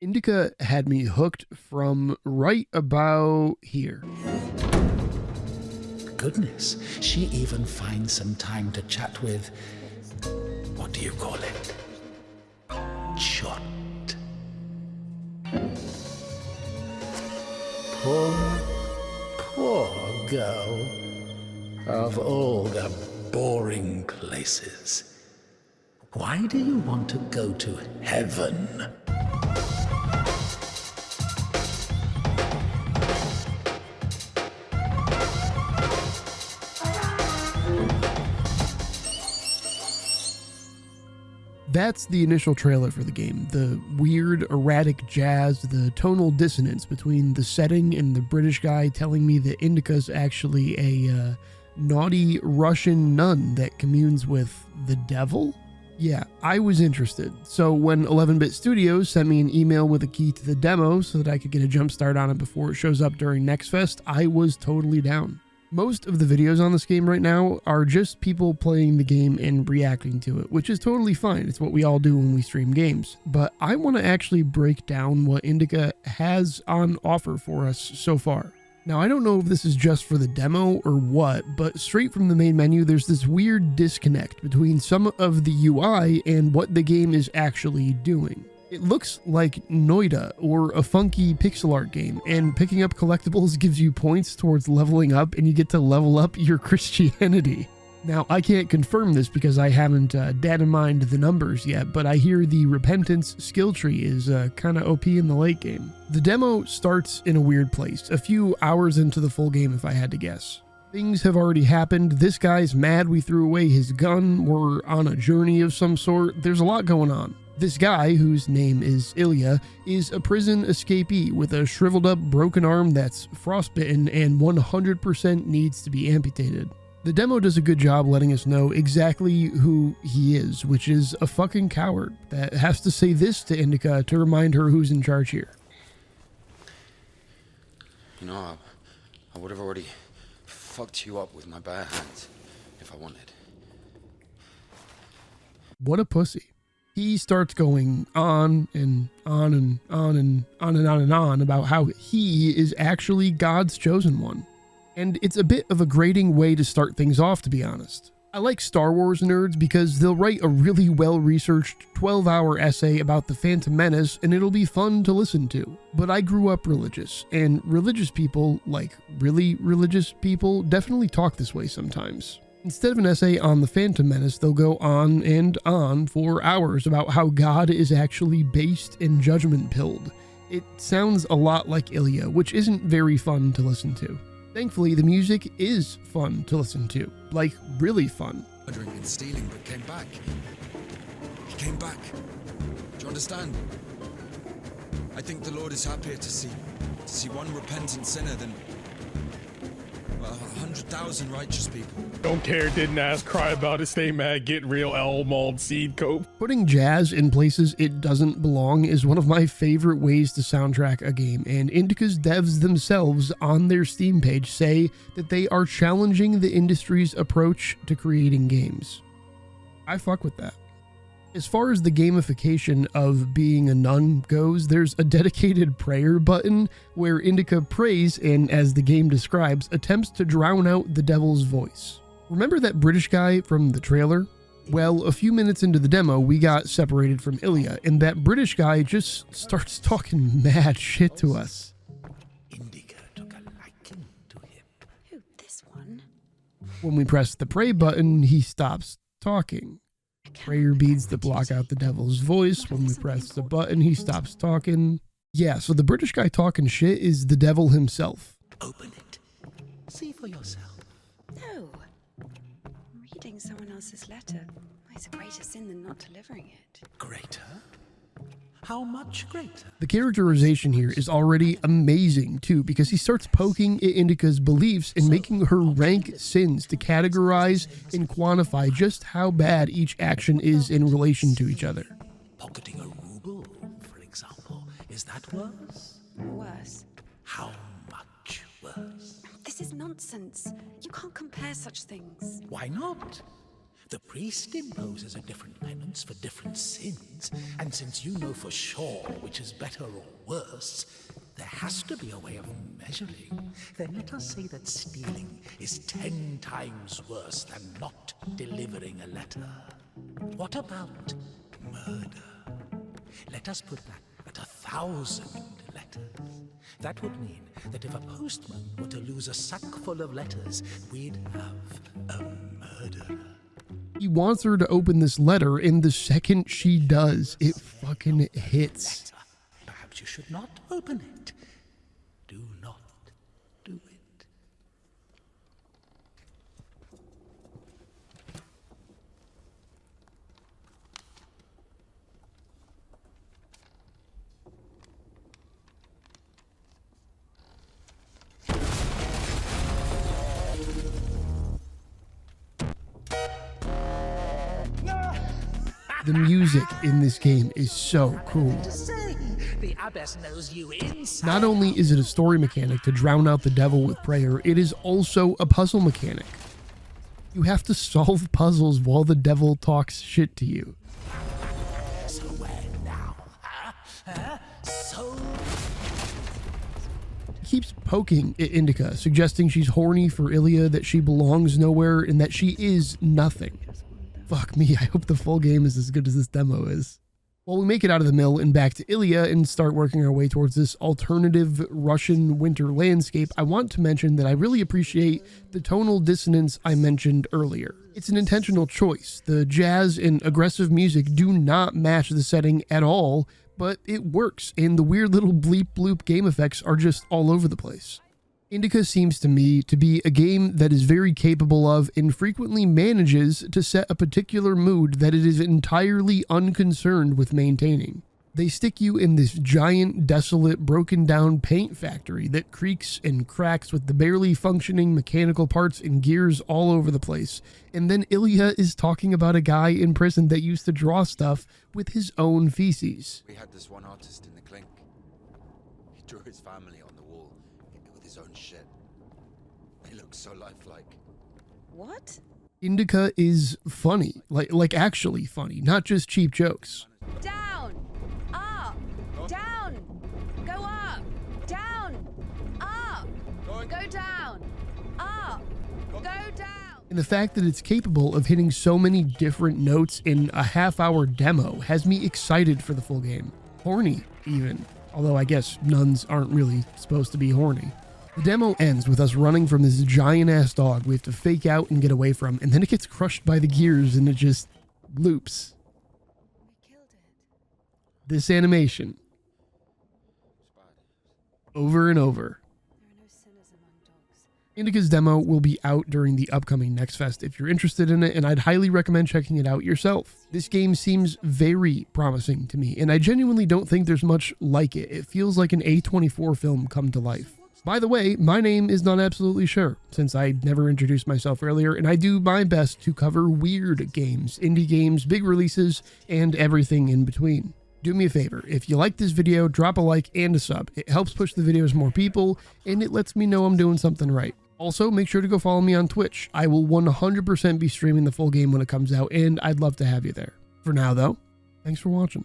Indika had me hooked from right about here. Goodness, she even finds some time to chat with, what do you call it? Chot. Poor girl. Of all the boring places, why do you want to go to heaven? That's the initial trailer for the game. The weird, erratic jazz, the tonal dissonance between the setting and the British guy telling me that Indika's actually a naughty Russian nun that communes with the devil? Yeah, I was interested. So when 11-Bit Studios sent me an email with a key to the demo so that I could get a jump start on it before it shows up during Next Fest, I was totally down. Most of the videos on this game right now are just people playing the game and reacting to it, which is totally fine. It's what we all do when we stream games. But I want to actually break down what Indika has on offer for us so far. Now, I don't know if this is just for the demo or what, but straight from the main menu, there's this weird disconnect between some of the UI and what the game is actually doing. It looks like Noida or a funky pixel art game, and picking up collectibles gives you points towards leveling up, and you get to level up your Christianity. Now, I can't confirm this because I haven't data mined the numbers yet, but I hear the Repentance skill tree is kind of OP in the late game. The demo starts in a weird place, a few hours into the full game if I had to guess. Things have already happened, this guy's mad we threw away his gun, we're on a journey of some sort, there's a lot going on. This guy, whose name is Ilya, is a prison escapee with a shriveled up broken arm that's frostbitten and 100% needs to be amputated. The demo does a good job letting us know exactly who he is, which is a fucking coward that has to say this to Indika to remind her who's in charge here. You know, I would have already fucked you up with my bare hands if I wanted. What a pussy. He starts going on and on and on and on and on and on about how he is actually God's chosen one. And it's a bit of a grating way to start things off, to be honest. I like Star Wars nerds because they'll write a really well-researched 12-hour essay about the Phantom Menace and it'll be fun to listen to. But I grew up religious, and religious people, like really religious people, definitely talk this way sometimes. Instead of an essay on the Phantom Menace, they'll go on and on for hours about how God is actually based and judgment-pilled. It sounds a lot like Ilya, which isn't very fun to listen to. Thankfully, the music is fun to listen to. Like, really fun. Murdering and stealing, but came back. He came back. Do you understand? I think the Lord is happier to see one repentant sinner than 100,000 righteous people. Don't care, didn't ask, cry about it, stay mad, get real, Elmald, seed cope. Putting jazz in places it doesn't belong is one of my favorite ways to soundtrack a game, and Indika's devs themselves on their Steam page say that they are challenging the industry's approach to creating games. I fuck with that. As far as the gamification of being a nun goes, there's a dedicated prayer button where Indika prays and, as the game describes, attempts to drown out the devil's voice. Remember that British guy from the trailer? Well, a few minutes into the demo, we got separated from Ilya, and that British guy just starts talking mad shit to us. Indika took a liking to him. Who, this one? When we press the pray button, he stops talking. Prayer beads that block out the devil's voice. When we press the button, he stops talking. Yeah, so the British guy talking shit is the devil himself. Open it. See for yourself. No. Reading someone else's letter is a greater sin than not delivering it. Greater? How much greater? The characterization here is already amazing too, because he starts poking at Indika's beliefs and making her rank sins to categorize and quantify just how bad each action is in relation to each other. Pocketing a ruble, for example. Is that worse? Worse. How much worse? This is nonsense. You can't compare such things. Why not? The priest imposes a different penance for different sins, and since you know for sure which is better or worse, there has to be a way of measuring. Then let us say that stealing is 10 times worse than not delivering a letter. What about murder? Let us put that at 1,000 letters. That would mean that if a postman were to lose a sack full of letters, we'd have a murderer. He wants her to open this letter, and the second she does, it fucking hits. Perhaps you should not open it. Do not do it. The music in this game is so cool. The abbess knows you inside. Not only is it a story mechanic to drown out the devil with prayer, it is also a puzzle mechanic. You have to solve puzzles while the devil talks shit to you. So where now? So He keeps poking at Indika, suggesting she's horny for Ilya, that she belongs nowhere, and that she is nothing. Fuck me, I hope the full game is as good as this demo is. While we make it out of the mill and back to Ilya and start working our way towards this alternative Russian winter landscape, I want to mention that I really appreciate the tonal dissonance I mentioned earlier. It's an intentional choice. The jazz and aggressive music do not match the setting at all, but it works, and the weird little bleep bloop game effects are just all over the place. Indika seems to me to be a game that is very capable of and frequently manages to set a particular mood that it is entirely unconcerned with maintaining. They stick you in this giant, desolate, broken down paint factory that creaks and cracks with the barely functioning mechanical parts and gears all over the place. And then Ilya is talking about a guy in prison that used to draw stuff with his own feces. We had this one artist in the clink. He drew his family on the wall with his own shit. They look so lifelike. What? Indika is funny, like actually funny, not just cheap jokes. Down! Up! Down! Go up! Down! Up! Go down! Up! Go down! And the fact that it's capable of hitting so many different notes in a half-hour demo has me excited for the full game. Horny, even. Although I guess nuns aren't really supposed to be horny. The demo ends with us running from this giant-ass dog we have to fake out and get away from, and then it gets crushed by the gears and it just loops. We killed it. This animation. Over and over. There are no sinners among dogs. Indika's demo will be out during the upcoming Next Fest if you're interested in it, and I'd highly recommend checking it out yourself. This game seems very promising to me, and I genuinely don't think there's much like it. It feels like an A24 film come to life. By the way, my name is Not Absolutely Sure, since I never introduced myself earlier, and I do my best to cover weird games, indie games, big releases, and everything in between. Do me a favor, if you like this video, drop a like and a sub. It helps push the videos more people, and it lets me know I'm doing something right. Also, make sure to go follow me on Twitch. I will 100% be streaming the full game when it comes out, and I'd love to have you there. For now, though, thanks for watching.